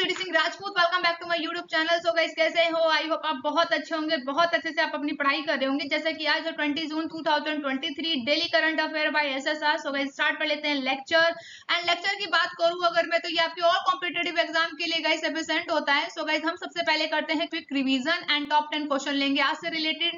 Jyoti Singh Rajput. Welcome back to my YouTube channel. So guys कैसे हो? I hope आप बहुत अच्छे होंगे, बहुत अच्छे से आप अपनी पढ़ाई कर रहे होंगे। जैसे कि आज 20 June 2023 daily current affair by SSR. So guys start कर लेते हैं लेक्चर। एंड लेक्चर की बात करूं अगर मैं, तो ये आपके और कॉम्पिटेटिव एग्जाम के लिए गाइस एफिशिएंट होता है। सो गाइस हम सबसे पहले करते हैं quick revision and top 10 question लेंगे आज से रिलेटेड,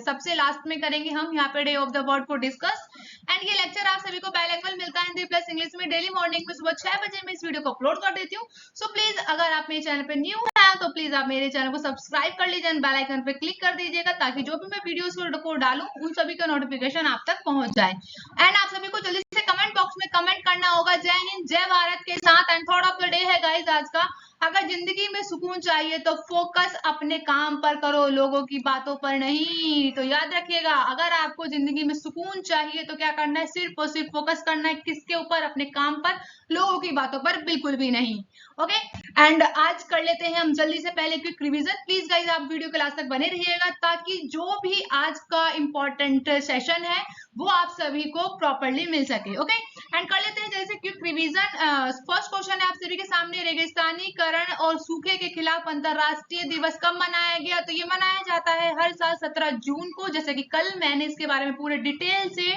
सबसे लास्ट में करेंगे हम यहाँ पे डे ऑफ द वर्ड को डिस्कस। एंड ये लेक्चर आप सभी को बाइलिंगुअल मिलता है हिंदी प्लस इंग्लिश में डेली मॉर्निंग में सुबह 6 बजे मैं इस वीडियो को अपलोड कर देती हूँ। सो प्लीज अगर आप मेरे चैनल पे न्यू है तो प्लीज आप मेरे चैनल को सब्सक्राइब कर लीजिए, बेल आइकन पे क्लिक कर दीजिएगा ताकि जो भी मैं वीडियोस को डालूं उन सभी का नोटिफिकेशन आप तक पहुंच जाए। एंड आप सभी को जल्दी से कमेंट बॉक्स में कमेंट करना होगा जय हिंद जय भारत के साथ। And thought of the day है गाइस आज का, अगर जिंदगी में सुकून चाहिए तो फोकस अपने काम पर करो, लोगों की बातों पर नहीं। तो याद रखिएगा, अगर आपको जिंदगी में सुकून चाहिए तो क्या करना है, सिर्फ और सिर्फ फोकस करना है। किसके ऊपर? अपने काम पर, लोगों की बातों पर बिल्कुल भी नहीं। ओके एंड आज कर लेते हैं हम जल्दी से पहले क्विक रिवीजन। प्लीज गाइस आप वीडियो के लास्ट तक बने रहिएगा ताकि जो भी आज का इंपॉर्टेंट सेशन है वो आप सभी को प्रॉपरली मिल सके। ओके एंड कर लेते हैं जैसे क्विक रिवीजन। फर्स्ट क्वेश्चन है आप सभी के सामने, रेगिस्तानीकरण और सूखे के खिलाफ अंतरराष्ट्रीय दिवस कब मनाया गया? तो ये मनाया जाता है हर साल 17 जून को, जैसे कि कल मैंने इसके बारे में पूरे डिटेल से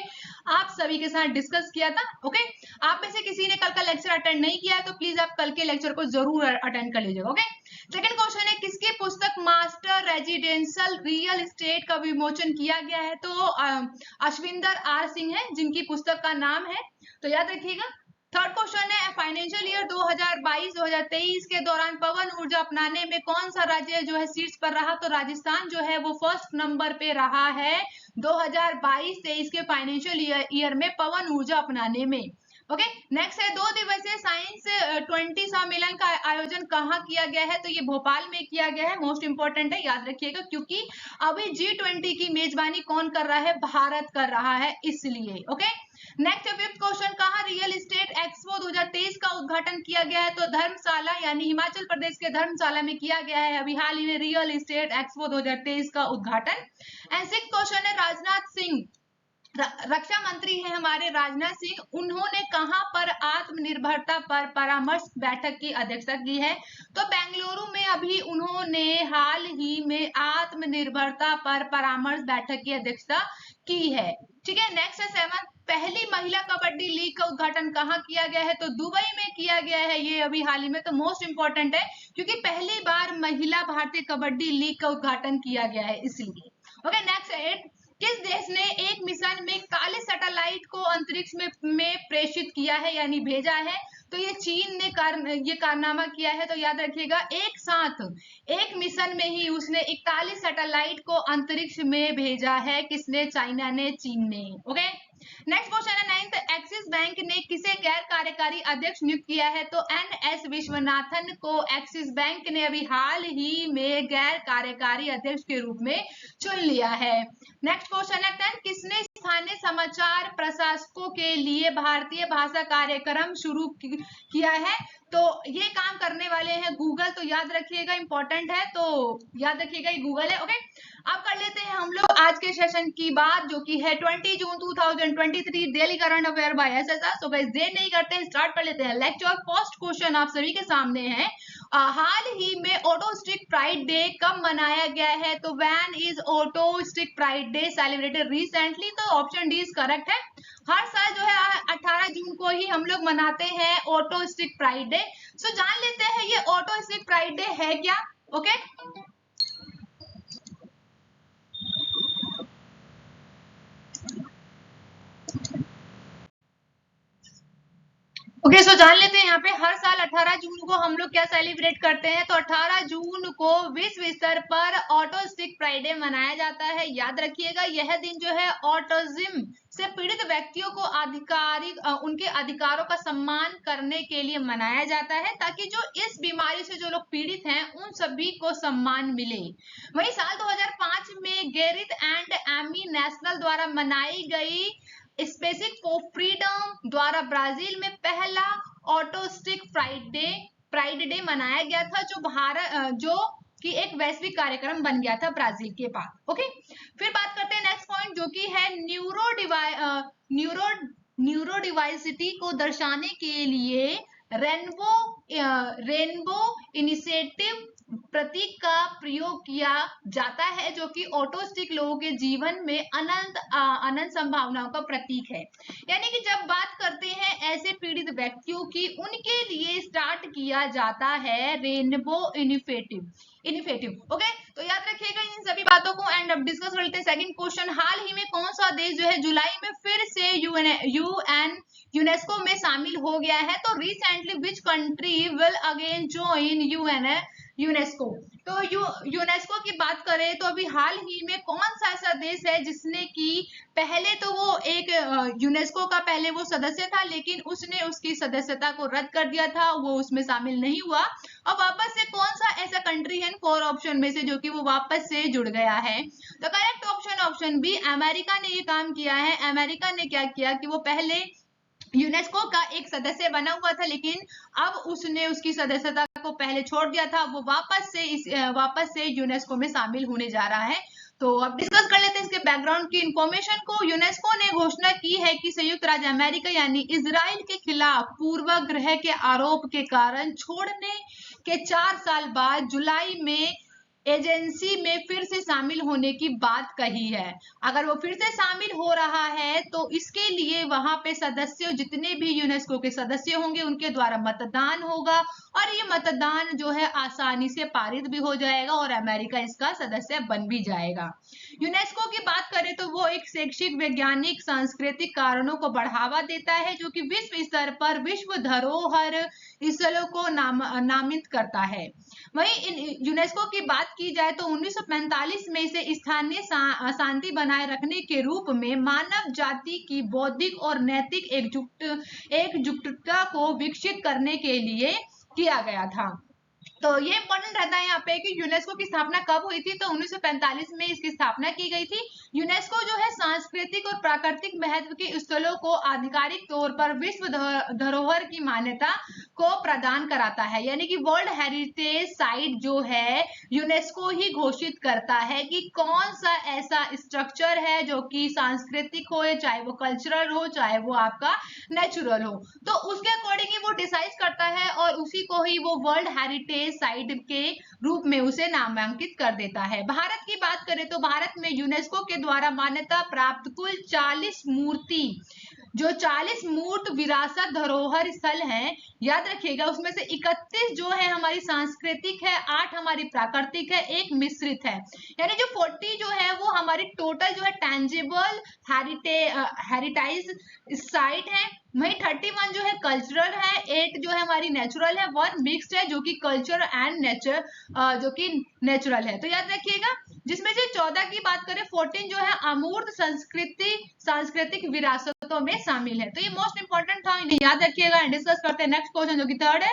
आप सभी के साथ डिस्कस किया था। ओके आप में से किसी ने कल का लेक्चर अटेंड नहीं किया है तो प्लीज आप कल के लेक्चर को जरूर अटेंड कर लीजिएगा। ओके सेकंड क्वेश्चन है, किसकी पुस्तक मास्टर रेजिडेंशियल रियल एस्टेट का विमोचन किया गया है? तो अश्विंदर आर सिंह है जिनकी पुस्तक का नाम है, तो याद रखिएगा। थर्ड क्वेश्चन है, फाइनेंशियल ईयर 2022-2023 के दौरान पवन ऊर्जा अपनाने में कौन सा राज्य जो है शीर्ष पर रहा? तो राजस्थान जो है वो फर्स्ट नंबर पे रहा है 2022-23 के फाइनेंशियल ईयर में पवन ऊर्जा अपनाने में। ओके नेक्स्ट है, 2 दिवसीय साइंस 20 सम्मेलन का आयोजन कहाँ किया गया है? तो ये भोपाल में किया गया है। मोस्ट इंपोर्टेंट है, याद रखिएगा, क्योंकि अभी G20 की मेजबानी कौन कर रहा है? भारत कर रहा है, इसलिए। ओके नेक्स्ट फिफ्थ क्वेश्चन, कहाँ रियल एस्टेट एक्सपो 2023 का उद्घाटन किया गया है? तो धर्मशाला यानी हिमाचल प्रदेश के धर्मशाला में किया गया है अभी हाल ही में रियल एस्टेट एक्सपो 2023 का उद्घाटन। एंड सिक्स्थ क्वेश्चन है, राजनाथ सिंह रक्षा मंत्री है हमारे राजनाथ सिंह, उन्होंने कहां पर आत्मनिर्भरता पर परामर्श बैठक की अध्यक्षता की है? तो बेंगलुरु में अभी उन्होंने हाल ही में आत्मनिर्भरता पर परामर्श बैठक की अध्यक्षता की है। ठीक है नेक्स्ट है सेवन, पहली महिला कबड्डी लीग का उद्घाटन कहाँ किया गया है? तो दुबई में किया गया है ये अभी हाल ही में। तो मोस्ट इंपोर्टेंट है क्योंकि पहली बार महिला भारतीय कबड्डी लीग का उद्घाटन किया गया है, इसलिए। ओके नेक्स्ट है, किस देश ने एक मिशन में काले सैटेलाइट को अंतरिक्ष में प्रेषित किया है यानी भेजा है? तो ये चीन ने ये कारनामा किया है। तो याद रखिएगा, एक साथ एक मिशन में ही उसने 41 सैटेलाइट को अंतरिक्ष में भेजा है। किसने? चाइना ने, चीन ने। ओके नेक्स्ट क्वेश्चन है नाइन्थ, एक्सिस बैंक ने किसे गैर कार्यकारी अध्यक्ष नियुक्त किया है? तो एन.एस. विश्वनाथन को एक्सिस बैंक ने अभी हाल ही में गैर कार्यकारी अध्यक्ष के रूप में चुन लिया है। नेक्स्ट क्वेश्चन है 10, किसने स्थानीय समाचार प्रशासकों के लिए भारतीय भाषा कार्यक्रम शुरू किया है? तो ये काम करने वाले हैं गूगल, तो याद रखिएगा, इंपॉर्टेंट है, तो याद रखिएगा ये गूगल है। ओके अब कर लेते हैं हम लोग आज के सेशन की बात जो कि है 20 June 2023 daily current affair by SSR. So guys देर नहीं करते हैं, स्टार्ट कर लेते हैं लेक्चर। फर्स्ट क्वेश्चन आप सभी के सामने है, हाल ही में ऑटो स्टिक प्राइड डे कब मनाया गया है? तो when is auto stick pride day celebrated recently? तो ऑप्शन डी इज करेक्ट है। हर साल जो है 18 जून को ही हम लोग मनाते हैं ऑटो स्टिक प्राइड डे। सो जान लेते हैं ये ऑटो स्टिक प्राइड डे है क्या। ओके ओके सो जान लेते हैं यहाँ पे हर साल 18 जून को हम लोग क्या सेलिब्रेट करते हैं? तो 18 जून को विश्व स्तर पर ऑटो स्टिक प्राइड डे मनाया जाता है। याद रखिएगा, यह दिन जो है ऑटिज्म से पीड़ित व्यक्तियों को उनके अधिकारों का सम्मान करने के लिए मनाया जाता है ताकि जो इस बीमारी से जो लोग पीड़ित हैं उन सभी को सम्मान मिले। वही साल 2005 में गेरिथ एंड एमी नेशनल द्वारा मनाई गई स्पेसिक फॉर फ्रीडम द्वारा ब्राजील में पहला ऑटो स्टिक प्राइड डे मनाया गया था, जो कि एक वैश्विक कार्यक्रम बन गया था ब्राजील के पास। ओके फिर बात करते हैं नेक्स्ट पॉइंट जो कि है न्यूरो डिवाइसिटी को दर्शाने के लिए रेनबो इनिशिएटिव प्रतीक का प्रयोग किया जाता है, जो कि ऑटिस्टिक लोगों के जीवन में अनंत संभावनाओं का प्रतीक है। यानी कि जब बात करते हैं ऐसे पीड़ित व्यक्तियों की, उनके लिए स्टार्ट किया जाता है रेनबो इनिशिएटिव। ओके, तो याद रखिएगा इन सभी बातों को। एंड अब डिस्कस करते हैं सेकंड क्वेश्चन। हाल ही में कौन सा देश जो है जुलाई में फिर से यूनेस्को में शामिल हो गया है? तो recently which country will again join UNESCO. तो यूनेस्को की बात करें तो अभी हाल ही में कौन सा ऐसा देश है जिसने की, पहले तो वो एक यूनेस्को का पहले वो सदस्य था, लेकिन उसने उसकी सदस्यता को रद्द कर दिया था, वो उसमें शामिल नहीं हुआ। अब वापस से कौन सा ऐसा कंट्री है 4 ऑप्शन में से जो कि वो वापस से जुड़ गया है? तो करेक्ट ऑप्शन बी, अमेरिका ने ये काम किया है। अमेरिका ने क्या किया कि वो पहले यूनेस्को का एक सदस्य बना हुआ था, लेकिन अब उसने उसकी सदस्यता को पहले छोड़ दिया था, वो वापस से यूनेस्को में शामिल होने जा रहा है। तो अब डिस्कस कर लेते हैं इसके बैकग्राउंड की इंफॉर्मेशन को। यूनेस्को ने घोषणा की है कि संयुक्त राज्य अमेरिका यानी इजराइल के खिलाफ पूर्वाग्रह के आरोप के कारण छोड़ने के 4 साल बाद जुलाई में एजेंसी में फिर से शामिल होने की बात कही है। अगर वो फिर से शामिल हो रहा है तो इसके लिए वहां पे सदस्य, जितने भी यूनेस्को के सदस्य होंगे, उनके द्वारा मतदान होगा, और ये मतदान जो है आसानी से पारित भी हो जाएगा और अमेरिका इसका सदस्य बन भी जाएगा। यूनेस्को की बात करें तो वो एक शैक्षिक, वैज्ञानिक, सांस्कृतिक कारणों को बढ़ावा देता है, जो कि विश्व स्तर पर विश्व धरोहर स्थलों को नामित करता है। वहीं यूनेस्को की बात की जाए तो 1945 में इसे स्थानीय शांति बनाए रखने के रूप में मानव जाति की बौद्धिक और नैतिक एकजुटता को विकसित करने के लिए किया गया था। तो ये इंपॉर्टेंट रहता है यहाँ पे कि यूनेस्को की स्थापना कब हुई थी? तो 1945 में इसकी स्थापना की गई थी। यूनेस्को जो है सांस्कृतिक और प्राकृतिक महत्व के स्थलों को आधिकारिक तौर पर विश्व धरोहर की मान्यता को प्रदान कराता है। यानी कि वर्ल्ड हेरिटेज साइट जो है यूनेस्को ही घोषित करता है कि कौन सा ऐसा स्ट्रक्चर है जो कि सांस्कृतिक हो, चाहे वो कल्चरल हो, चाहे वो आपका नेचुरल हो, तो उसके अकॉर्डिंग ही वो डिसाइड करता है और उसी को ही वो वर्ल्ड हेरिटेज साइट के रूप में उसे नामांकित कर देता है। भारत की बात करें तो भारत में यूनेस्को के द्वारा मान्यता प्राप्त कुल 40 मूर्त विरासत धरोहर स्थल हैं। याद रखिएगा, उसमें से 31 जो है हमारी सांस्कृतिक है, 8 हमारी प्राकृतिक है, 1 मिश्रित है। यानी जो 40 जो है वो हमारी टोटल जो है टेंजिबल हेरिटेज साइट है। वही 31 जो है कल्चरल है, 8 जो है हमारी नेचुरल है, 1 मिक्स्ड है जो कि कल्चर एंड नेचर जो कि नेचुरल है। तो याद रखिएगा, जिसमें से 14 की बात करें, 14 जो है अमूर्त सांस्कृतिक विरासतों में शामिल है। तो ये मोस्ट इंपॉर्टेंट था, इन्हें याद रखिएगा। डिस्कस करते हैं नेक्स्ट क्वेश्चन जो कि थर्ड है।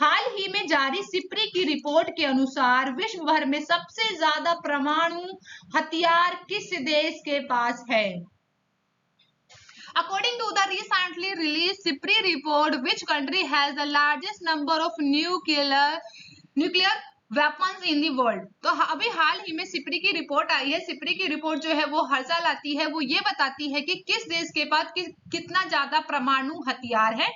हाल ही में जारी सिप्री की रिपोर्ट के अनुसार विश्व भर में सबसे ज्यादा परमाणु हथियार किस देश के पास है? According to the recently released SIPRI report, which country has the largest number of nuclear weapons in the world? तो अभी हाल ही में सिप्री की रिपोर्ट आई है। सिप्री की रिपोर्ट जो है वो हर साल आती है, वो ये बताती है कि किस देश के पास कितना ज्यादा परमाणु हथियार है।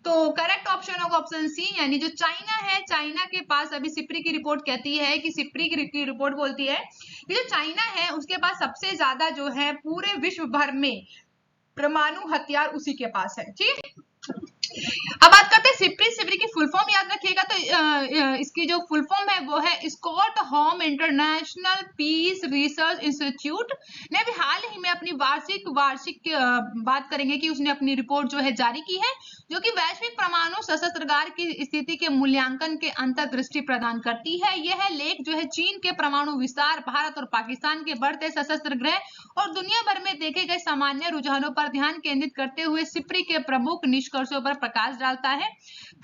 तो करेक्ट ऑप्शन होगा ऑप्शन सी, यानी जो चाइना है, चाइना के पास अभी सिप्री की रिपोर्ट कहती है कि सिप्री की रिपोर्ट बोलती है कि जो चाइना है उसके पास सबसे ज्यादा जो है पूरे विश्व भर में परमाणु हथियार उसी के पास है। ठीक है, अब बात करते हैं सिप्री की फुल फॉर्म याद रखिएगा। तो इसकी जो फुल फॉर्म है वो है Stockholm international peace research institute ने भी हाल ही में अपनी वार्षिक बात करेंगे कि उसने अपनी रिपोर्ट जो है जारी की है, जो कि वैश्विक परमाणु शस्त्रागार की स्थिति के मूल्यांकन के अंतर्दृष्टि प्रदान करती है। यह लेख जो है चीन के परमाणु विस्तार, भारत और पाकिस्तान के बढ़ते सशस्त्र ग्रह और दुनिया भर में देखे गए सामान्य रुझानों पर ध्यान केंद्रित करते हुए सिप्री के प्रमुख निष्कर्षों पर प्रकाश डालता है।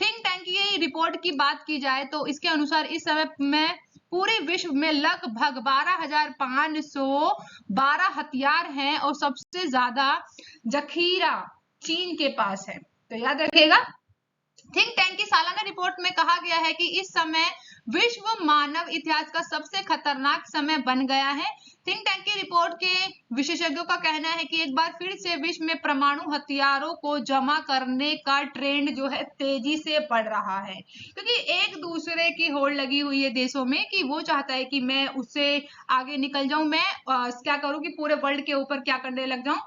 थिंक टैंक की रिपोर्ट की बात की जाए तो इसके अनुसार इस समय में पूरे विश्व में लगभग 12,512 हथियार हैं और सबसे ज्यादा जखीरा चीन के पास है। तो याद रखिएगा, थिंक टैंक की सालाना रिपोर्ट में कहा गया है कि इस समय विश्व मानव इतिहास का सबसे खतरनाक समय बन गया है। थिंक टैंक की रिपोर्ट के विशेषज्ञों का कहना है कि एक बार फिर से विश्व में परमाणु हथियारों को जमा करने का ट्रेंड जो है तेजी से बढ़ रहा है, क्योंकि एक दूसरे की होड़ लगी हुई है देशों में कि वो चाहता है कि मैं उससे आगे निकल जाऊं, मैं क्या करूं कि पूरे वर्ल्ड के ऊपर क्या करने लग जाऊं,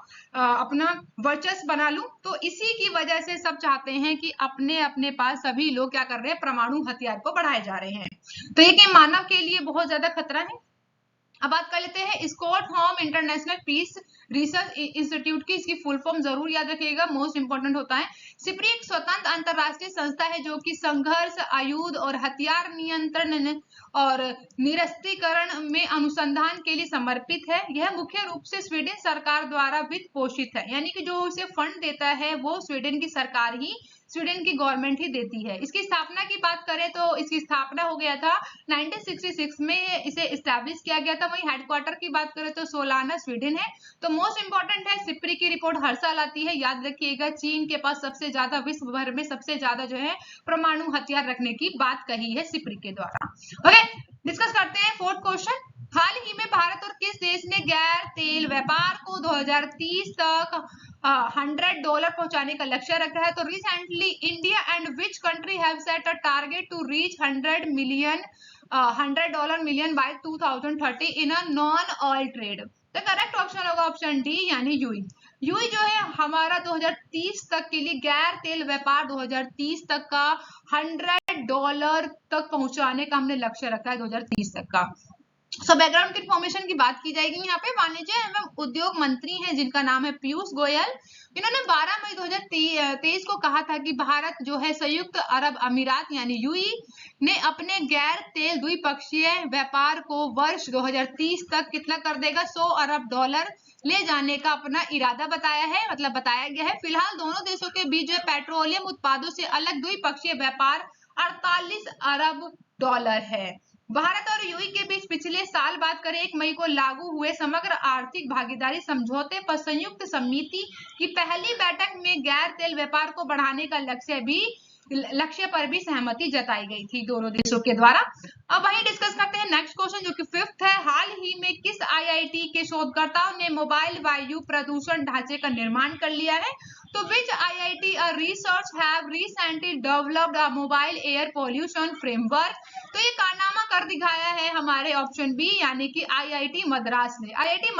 अपना वर्चस्व बना लूं। तो इसी की वजह से सब चाहते हैं कि अपने अपने पास सभी लोग क्या कर रहे हैं, परमाणु हथियार को बढ़ाए जा रहे हैं। तो ये कि मानव के लिए बहुत ज्यादा खतरा है। अब बात कर लेते हैं Stockholm international peace research institute की। इसकी फुल फॉर्म जरूर याद रखिएगा, मोस्ट इंपोर्टेंट होता है। सिप्री एक स्वतंत्र अंतरराष्ट्रीय संस्था है जो कि संघर्ष, आयुध और हथियार नियंत्रण और निरस्त्रीकरण में अनुसंधान के लिए समर्पित है। यह मुख्य रूप से स्वीडन सरकार द्वारा वित्त पोषित है, यानी कि जो इसे फंड देता है वो स्वीडन की सरकार ही, स्वीडन की गवर्नमेंट ही देती है। इसकी स्थापना की बात करें तो इसकी स्थापना हो गया था 1966 में, इसे इस्टेब्लिश किया गया था। वहीं हेडक्वार्टर की बात करें तो सोलाना स्वीडन है। तो मोस्ट इंपोर्टेंट है, सिप्री की रिपोर्ट हर साल आती है, याद रखिएगा। चीन के पास सबसे ज्यादा, विश्व भर में सबसे ज्यादा जो है परमाणु हथियार रखने की बात कही है सिप्री के द्वारा। ओके, डिस्कस करते हैं फोर्थ क्वेश्चन। हाल ही में भारत और किस देश ने गैर तेल व्यापार को 2030 तक $100 पहुंचाने का लक्ष्य रखा है? तो recently India and which country have set a target to reach $100 million by 2030 in a non oil trade. तो करेक्ट ऑप्शन होगा ऑप्शन डी, यानी यूई। यूई जो है हमारा 2030 तक के लिए गैर तेल व्यापार 2030 तक का $100 तक पहुंचाने का हमने लक्ष्य रखा है 2030 तक का। बैकग्राउंड की इन्फॉर्मेशन की बात की जाएगी। यहाँ पे वाणिज्य एवं उद्योग मंत्री हैं जिनका नाम है पीयूष गोयल। इन्होंने 12 मई 2023 को कहा था कि भारत जो है संयुक्त अरब अमीरात यानी यूएई ने अपने गैर तेल द्विपक्षीय व्यापार को वर्ष 2030 तक कितना कर देगा, $100 अरब ले जाने का अपना इरादा बताया है, मतलब बताया गया है। फिलहाल दोनों देशों के बीच जो पेट्रोलियम उत्पादों से अलग द्विपक्षीय व्यापार $48 अरब है। भारत और यूएई के बीच पिछले साल बात करें 1 मई को लागू हुए समग्र आर्थिक भागीदारी समझौते पर संयुक्त समिति की पहली बैठक में गैर तेल व्यापार को बढ़ाने का लक्ष्य पर भी सहमति जताई गई थी दोनों देशों के द्वारा। अब वही डिस्कस करते हैं नेक्स्ट क्वेश्चन जो कि फिफ्थ है। हाल ही में किस आईआईटी के शोधकर्ताओं ने मोबाइल वायु प्रदूषण ढांचे का निर्माण कर लिया है? तो विच IIT research have recently developed a mobile air pollution framework? तो ये कारनामा कर दिखाया है हमारे ऑप्शन बी, यानी कि आईआईटी मद्रास ने। आईआईटी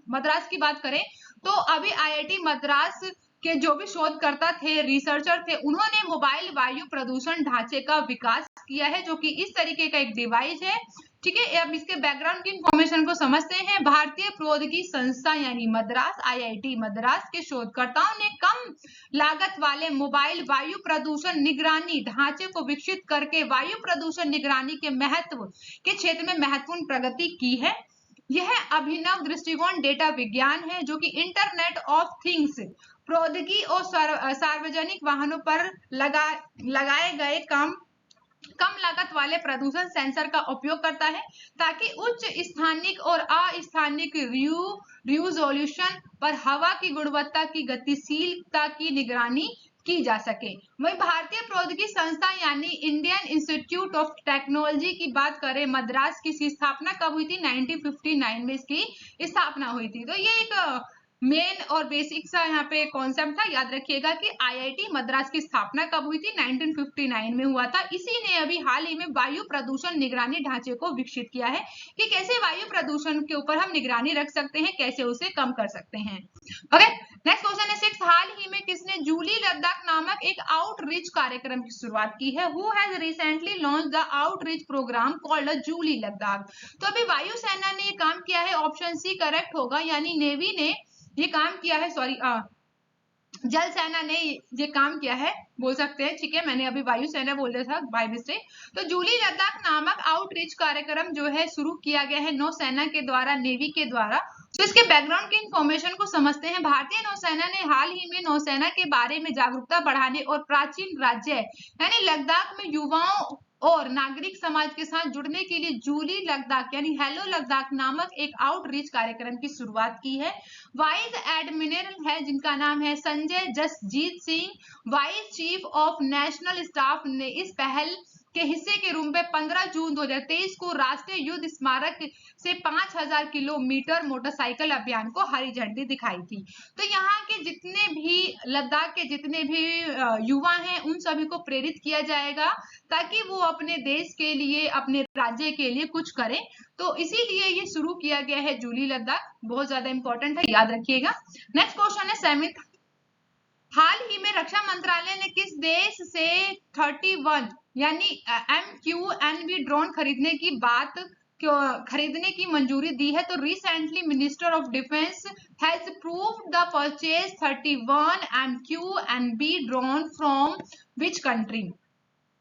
मद्रास की बात करें तो अभी आईआईटी मद्रास के जो भी शोधकर्ता थे, रिसर्चर थे, उन्होंने मोबाइल वायु प्रदूषण ढांचे का विकास किया है जो कि इस तरीके का एक डिवाइस है। ठीक है, अब इसके बैकग्राउंड की इंफॉर्मेशन को समझते हैं। भारतीय प्रौद्योगिकी संस्था यानी मद्रास, आईआईटी मद्रास के शोधकर्ताओं ने कम लागत वाले मोबाइल वायु प्रदूषण निगरानी ढांचे को विकसित करके वायु प्रदूषण निगरानी के महत्व के क्षेत्र में महत्वपूर्ण प्रगति की है। यह अभिनव दृष्टिकोण डेटा विज्ञान है जो कि इंटरनेट ऑफ थिंग्स प्रौद्योगिकी और सार्वजनिक वाहनों पर लगाए गए कम लागत वाले प्रदूषण सेंसर का उपयोग करता है ताकि उच्च स्थानिक और अस्थानिक रिजोल्यूशन पर हवा की गुणवत्ता की गतिशीलता की निगरानी की जा सके। वही भारतीय प्रौद्योगिकी संस्था यानी इंडियन इंस्टीट्यूट ऑफ टेक्नोलॉजी की बात करें, मद्रास की स्थापना कब हुई थी? 1959 में इसकी स्थापना हुई थी। तो ये एक मेन और बेसिक सा यहाँ पे कॉन्सेप्ट था, याद रखिएगा कि आईआईटी मद्रास की स्थापना कब हुई थी? 1959 में हुआ था। इसी ने अभी हाल ही में वायु प्रदूषण निगरानी ढांचे को विकसित किया है कि कैसे वायु प्रदूषण के ऊपर हम निगरानी रख सकते हैं, कैसे उसे कम कर सकते हैं। ओके, नेक्स्ट क्वेश्चन है 6। हाल ही में किसने जूली लद्दाख नामक एक आउटरीच कार्यक्रम की शुरुआत की है? Who has recently launched the outreach program called Julley Ladakh? तो अभी वायुसेना ने ये काम किया है, ऑप्शन सी करेक्ट होगा, यानी नेवी ने ये काम किया है, सॉरी जल सेना ने ये काम किया है बोल सकते हैं। ठीक है, मैंने अभी वायुसेना बोल दिया था बाय मिस्टेक। तो जूली लद्दाख नामक आउटरीच कार्यक्रम जो है शुरू किया गया है नौसेना के द्वारा, नेवी के द्वारा। तो इसके बैकग्राउंड की इंफॉर्मेशन को समझते हैं। भारतीय नौसेना ने हाल ही में नौसेना के बारे में जागरूकता बढ़ाने और प्राचीन राज्य यानी लद्दाख में युवाओं और नागरिक समाज के साथ जुड़ने के लिए जूली लद्दाख यानी हेलो लद्दाख नामक एक आउटरीच कार्यक्रम की शुरुआत की है। वाइस एडमिरल है जिनका नाम है Sanjay Jasjit Singh, vice chief of national staff ने इस पहल के हिस्से के रूप में 15 जून 2023 को राष्ट्रीय युद्ध स्मारक से 5000 किलोमीटर मोटरसाइकिल अभियान को हरी झंडी दिखाई थी। तो यहाँ के जितने भी लद्दाख के जितने भी युवा हैं उन सभी को प्रेरित किया जाएगा ताकि वो अपने देश के लिए, अपने राज्य के लिए कुछ करें। तो इसीलिए ये शुरू किया गया है जुली लद्दाख, बहुत ज्यादा इंपॉर्टेंट है, याद रखिएगा। नेक्स्ट क्वेश्चन है 7th। हाल ही में रक्षा मंत्रालय ने किस देश से 31 यानी MQ-9B ड्रोन खरीदने की मंजूरी दी है? तो recently minister of defence has approved the purchase 31 MQ-9B drone from which country?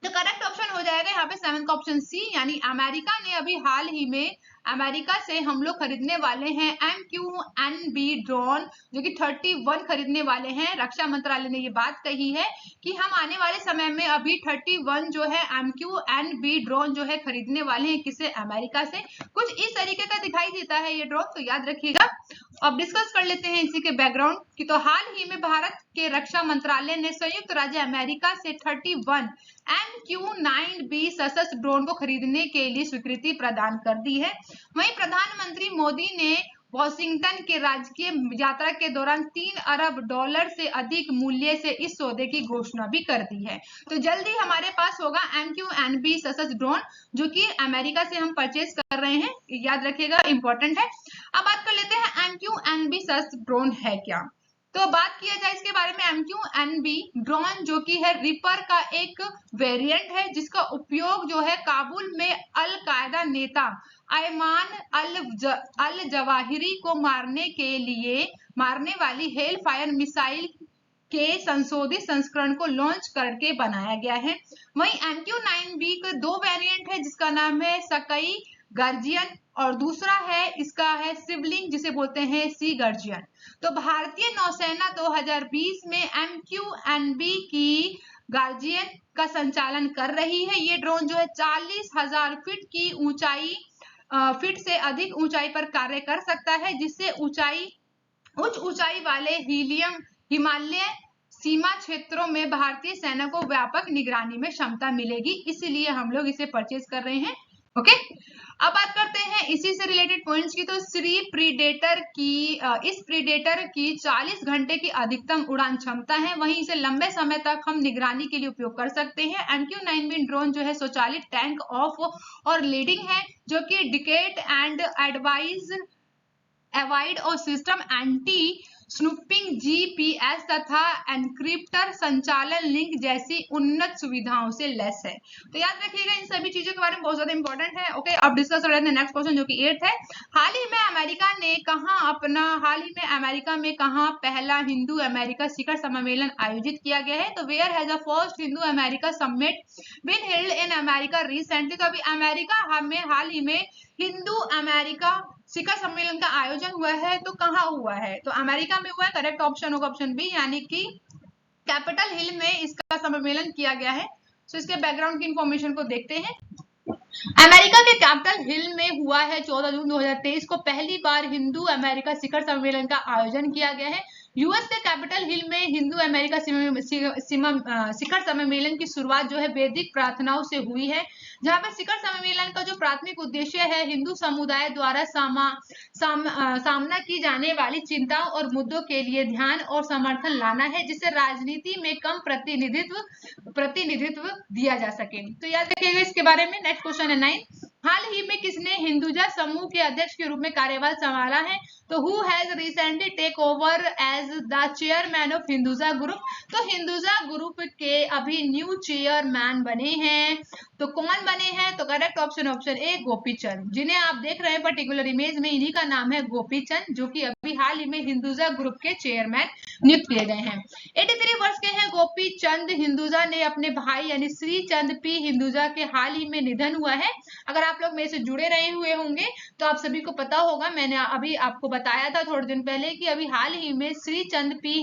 तो करेक्ट ऑप्शन हो जाएगा यहाँ पे 7th का ऑप्शन सी, यानी अमेरिका ने अभी हाल ही में अमेरिका से हम लोग खरीदने वाले हैं MQ-9B ड्रोन, जो कि 31 खरीदने वाले हैं। रक्षा मंत्रालय ने ये बात कही है कि हम आने वाले समय में अभी 31 जो है MQ-9B ड्रोन जो है खरीदने वाले हैं। किसे? अमेरिका से। कुछ इस तरीके का दिखाई देता है ये ड्रोन, तो याद रखिएगा। अब डिस्कस कर लेते हैं इसी के बैकग्राउंड की। तो हाल ही में भारत के रक्षा मंत्रालय ने संयुक्त राज्य अमेरिका से 31 MQ-9B सशस्त्र ड्रोन को खरीदने के लिए स्वीकृति प्रदान कर दी है। वहीं प्रधानमंत्री मोदी ने वॉशिंगटन के राजकीय यात्रा के दौरान $3 अरब से अधिक मूल्य से इस सौदे की घोषणा भी कर दी है। तो जल्दी हमारे पास होगा MQ-9B सशस्त्र ड्रोन, जो कि अमेरिका से हम परचेज कर रहे हैं, याद रखिएगा, इंपॉर्टेंट है। अब बात कर लेते हैं MQ-9B सशस्त्र ड्रोन है क्या। तो बात किया जाए इसके बारे में, MQ-9B ड्रोन जो कि है रिपर का एक वेरिएंट है, जिसका उपयोग जो है काबुल में अल कायदा नेता अयमान अल जवाहिरी को मारने वाली हेल फायर मिसाइल के संशोधित संस्करण को लॉन्च करके बनाया गया है। वहीं MQ-9B के 2 वेरिएंट है, जिसका नाम है सकई गार्जियन और दूसरा है इसका है सिवलिंग, जिसे बोलते हैं सी गार्जियन। तो भारतीय नौसेना 2020 में MQ-9B की गार्जियन का संचालन कर रही है। ये ड्रोन जो है 40,000 फीट की ऊंचाई फीट से अधिक ऊंचाई पर कार्य कर सकता है, जिससे उच्च ऊंचाई वाले हिमालय सीमा क्षेत्रों में भारतीय सेना को व्यापक निगरानी में क्षमता मिलेगी, इसलिए हम लोग इसे परचेज कर रहे हैं। ओके, अब बात करते हैं इसी से रिलेटेड पॉइंट्स की। तो इस प्रीडेटर की 40 घंटे की अधिकतम उड़ान क्षमता है, वहीं इसे लंबे समय तक हम निगरानी के लिए उपयोग कर सकते हैं। MQ-9B ड्रोन जो है स्वचालित टैंक ऑफ और लीडिंग है, जो कि डिटेक्ट एंड अवॉइड और सिस्टम एंटी स्नूपिंग, GPS तथा एनक्रिप्टर संचालन लिंक जैसी उन्नत सुविधाओं से लेस है। तो याद रखिएगा इन सभी चीजों के बारे में, बहुत ज्यादा इंपॉर्टेंट है। ओके, अब डिस्कस कर रहे हैं नेक्स्ट क्वेश्चन, जो कि 8th है। हाल ही में अमेरिका में कहा पहला हिंदू अमेरिका शिखर सम्मेलन आयोजित किया गया है? तो where has the first Hindu America summit been held in America recently? तो अभी अमेरिका में हाल ही में हिंदू अमेरिका शिखर सम्मेलन का आयोजन हुआ है। तो कहाँ हुआ है? तो अमेरिका में हुआ है। करेक्ट ऑप्शन होगा ऑप्शन बी, यानी कि कैपिटल हिल में इसका सम्मेलन किया गया है। तो इसके बैकग्राउंड की इंफॉर्मेशन को देखते हैं। अमेरिका के कैपिटल हिल में हुआ है 14 जून 2023 को पहली बार हिंदू अमेरिका शिखर सम्मेलन का आयोजन किया गया है। यूएस के कैपिटल हिल में हिंदू अमेरिका शिखर सम्मेलन की शुरुआत जो है वैदिक प्रार्थनाओं से हुई है, जहां पर शिखर सम्मेलन का जो प्राथमिक उद्देश्य है हिंदू समुदाय द्वारा सामना की जाने वाली चिंताओं और मुद्दों के लिए ध्यान और समर्थन लाना है, जिससे राजनीति में कम प्रतिनिधित्व दिया जा सके। तो याद रखिएगा इसके बारे में। नेक्स्ट क्वेश्चन है 9th। हाल ही में किसने हिंदुजा समूह के अध्यक्ष के रूप में कार्यभार संभाला है? तो who has recently take over as the chairman of Hinduja group? तो हिंदुजा ग्रुप के अभी न्यू चेयरमैन बने हैं। तो कौन बने हैं? तो करेक्ट ऑप्शन ए गोपीचंद, जिन्हें आप देख रहे हैं पर्टिकुलर इमेज में, इन्हीं का नाम है गोपीचंद, जो कि अभी हाल ही में हिंदुजा ग्रुप के चेयरमैन नियुक्त किए गए हैं। 83 वर्ष के हैं गोपीचंद हिंदुजा ने अपने भाई यानी श्रीचंद पी हिंदुजा के हाल ही में निधन हुआ है। अगर आप लोग मेरे से जुड़े रहे हुए होंगे तो आप सभी को पता होगा, मैंने अभी आपको बताया था थोड़े दिन पहले कि अभी हाल ही में श्रीचंद पी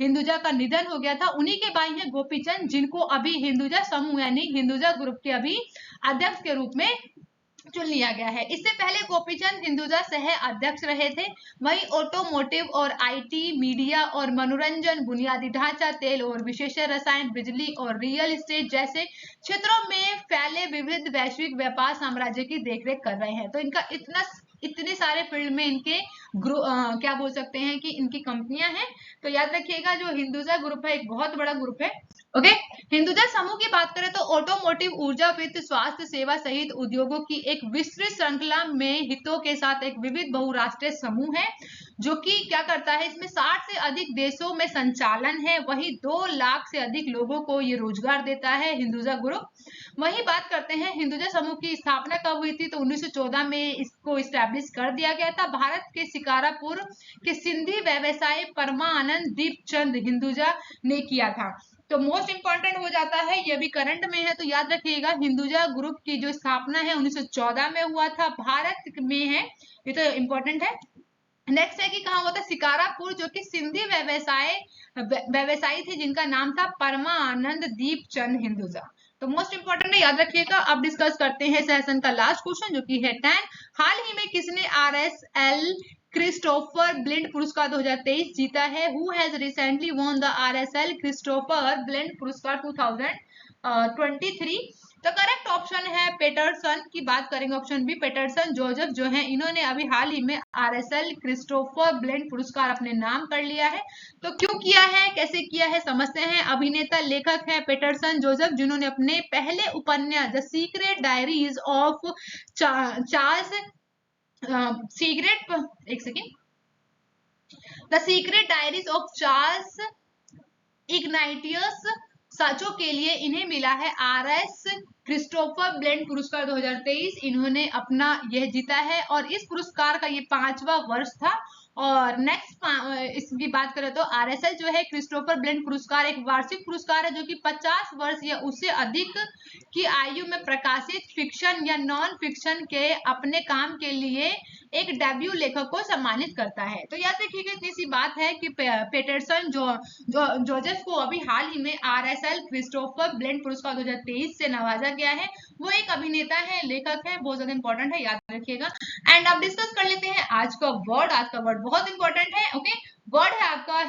हिंदुजा का निधन हो गया था। उन्हीं के भाई हैं गोपीचंद, जिनको अभी हिंदुजा समूह यानी हिंदुजा ग्रुप के अभी अध्यक्ष के रूप में चुन लिया गया है। इससे पहले गोपीचंद हिंदुजा सह अध्यक्ष रहे थे। वहीं ऑटोमोटिव और आईटी, मीडिया और मनोरंजन, बुनियादी ढांचा, तेल और विशेष रसायन, बिजली और रियल एस्टेट जैसे क्षेत्रों में फैले विविध वैश्विक व्यापार साम्राज्य की देखरेख कर रहे हैं। तो इनका इतने सारे फील्ड में इनके क्या बोल सकते हैं कि इनकी कंपनियां हैं। तो याद रखिएगा जो हिंदुजा ग्रुप है एक बहुत बड़ा ग्रुप है। ओके, हिंदुजा समूह की बात करें तो ऑटोमोटिव, ऊर्जा, वित्त, स्वास्थ्य सेवा सहित उद्योगों की एक विस्तृत श्रृंखला में हितों के साथ एक विविध बहुराष्ट्रीय समूह है, जो कि क्या करता है, इसमें 60 से अधिक देशों में संचालन है। वही 2 लाख से अधिक लोगों को ये रोजगार देता है हिंदुजा ग्रुप। वही बात करते हैं हिंदुजा समूह की स्थापना कब हुई थी, तो 1914 में इसको इस्टेब्लिश कर दिया गया था। भारत के शिकारापुर के सिंधी व्यवसायी परमानंद दीपचंद हिंदुजा ने किया था। तो मोस्ट इंपॉर्टेंट हो जाता है, ये भी करंट में है, तो याद रखिएगा हिंदुजा ग्रुप की जो स्थापना है 1914 में हुआ था, भारत में है, ये तो इंपॉर्टेंट है। नेक्स्ट है कि कहाँ हुआ था, शिकारापुर, जो कि सिंधी व्यवसायी थे जिनका नाम था परमानंद दीपचंद हिंदुजा। तो मोस्ट इंपॉर्टेंट है, याद रखिएगा। अब डिस्कस करते हैं सेशन का लास्ट क्वेश्चन जो कि है 10। हाल ही में किसने RSL क्रिस्टोफर ब्लिंड पुरस्कार 2023 जीता है? Who has recently won the RSL Christopher Bland puraskar 2023? तो करेक्ट ऑप्शन है पेटरसन की बात करेंगे, ऑप्शन बी पेटरसन जोसेफ जो है, इन्होंने अभी हाल ही में RSL क्रिस्टोफर ब्लिंड पुरस्कार अपने नाम कर लिया है। तो क्यों किया है, कैसे किया है, समझते हैं। अभिनेता लेखक है पेटरसन जोसेफ, जिन्होंने अपने पहले उपन्यास the secret diaries of Charles the secret diaries of Charles Ignatius साचो के लिए इन्हें मिला है RS क्रिस्टोफर ब्लिंड पुरस्कार 2023। इन्होंने अपना यह जीता है और इस पुरस्कार का ये 5वां वर्ष था। और नेक्स्ट इसकी बात करें तो RSL जो है क्रिस्टोफर ब्लिंड पुरस्कार एक वार्षिक पुरस्कार है जो कि 50 वर्ष या उससे अधिक की आयु में प्रकाशित फिक्शन या नॉन फिक्शन के अपने काम के लिए एक डेब्यू लेखक को सम्मानित करता है। तो याद रखिएगा इतनी सी बात है कि पेटरसन जोसेफ को अभी हाल ही में RSL क्रिस्टोफर ब्लिंड पुरस्कार 2023 से नवाजा गया है। वो एक अभिनेता है, लेखक है, बहुत ज्यादा इंपॉर्टेंट है, याद रखिएगा। एंड अब डिस्कस कर लेते हैं आज का वर्ड। आज का वर्ड बहुत इंपॉर्टेंट है। ओके, वर्ड है आपका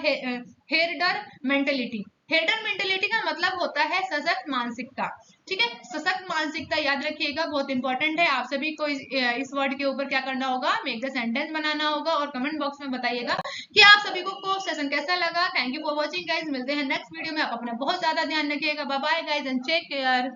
हेरडर मेंटेलिटी। हेरडर मेंटेलिटी का मतलब होता है सशक्त मानसिकता। ठीक है, सशक्त मानसिकता याद रखिएगा, बहुत इंपॉर्टेंट है। आप सभी को इस वर्ड के ऊपर क्या करना होगा, मेक द सेंटेंस बनाना होगा और कमेंट बॉक्स में बताइएगा कि आप सभी को सेशन कैसा लगा। Thank you for watching guys, मिलते हैं नेक्स्ट वीडियो में। आप अपना बहुत ज्यादा ध्यान रखिएगा। Bye bye guys and take care.